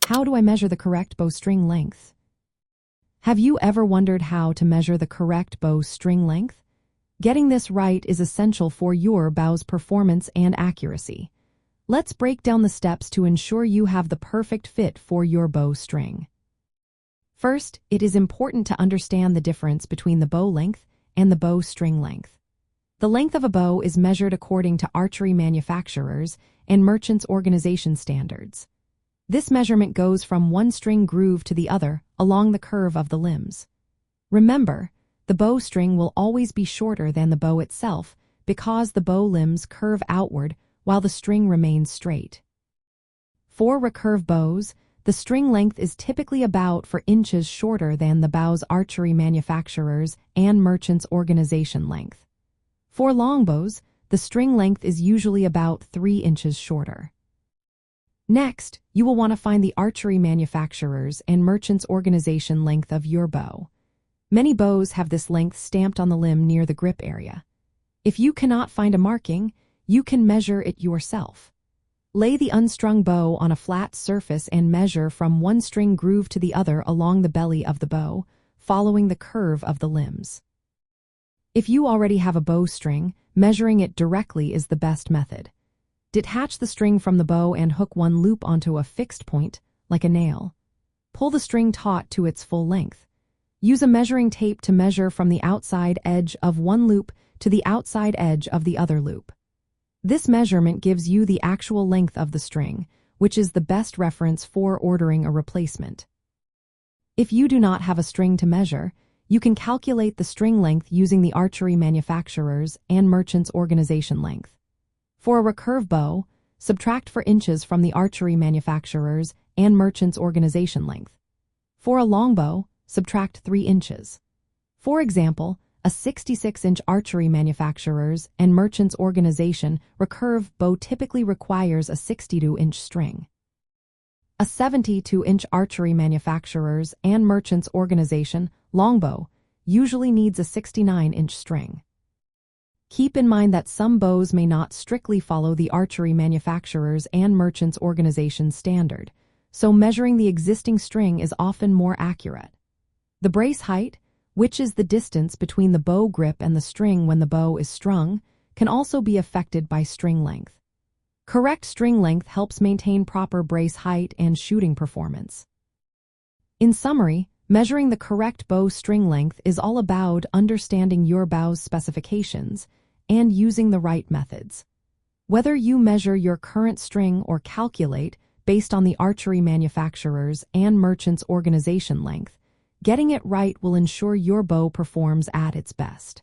How do I measure the correct bowstring length? Have you ever wondered how to measure the correct bowstring length? Getting this right is essential for your bow's performance and accuracy. Let's break down the steps to ensure you have the perfect fit for your bowstring. First, it is important to understand the difference between the bow length and the bowstring length. The length of a bow is measured according to archery manufacturers and merchants' organization standards. This measurement goes from one string groove to the other along the curve of the limbs. Remember, the bowstring will always be shorter than the bow itself because the bow limbs curve outward while the string remains straight. For recurve bows, the string length is typically about 4 inches shorter than the bow's archery manufacturers and merchants' organization length. For longbows, the string length is usually about 3 inches shorter. Next, you will want to find the archery manufacturers and merchants' organization length of your bow. Many bows have this length stamped on the limb near the grip area. If you cannot find a marking, you can measure it yourself. Lay the unstrung bow on a flat surface and measure from one string groove to the other along the belly of the bow, following the curve of the limbs. If you already have a bowstring, measuring it directly is the best method. Detach the string from the bow and hook one loop onto a fixed point, like a nail. Pull the string taut to its full length. Use a measuring tape to measure from the outside edge of one loop to the outside edge of the other loop. This measurement gives you the actual length of the string, which is the best reference for ordering a replacement. If you do not have a string to measure, you can calculate the string length using the archery manufacturers and merchants' organization length. For a recurve bow, subtract 4 inches from the archery manufacturers and merchants' organization length. For a longbow, subtract 3 inches. For example, a 66-inch archery manufacturers and merchants' organization recurve bow typically requires a 62-inch string. A 72-inch archery manufacturers and merchants' organization longbow usually needs a 69-inch string. Keep in mind that some bows may not strictly follow the archery manufacturers and merchants' organization standard, so measuring the existing string is often more accurate. The brace height, which is the distance between the bow grip and the string when the bow is strung, can also be affected by string length. Correct string length helps maintain proper brace height and shooting performance. In summary, measuring the correct bow string length is all about understanding your bow's specifications and using the right methods. Whether you measure your current string or calculate based on the archery manufacturers and merchants' organization length, getting it right will ensure your bow performs at its best.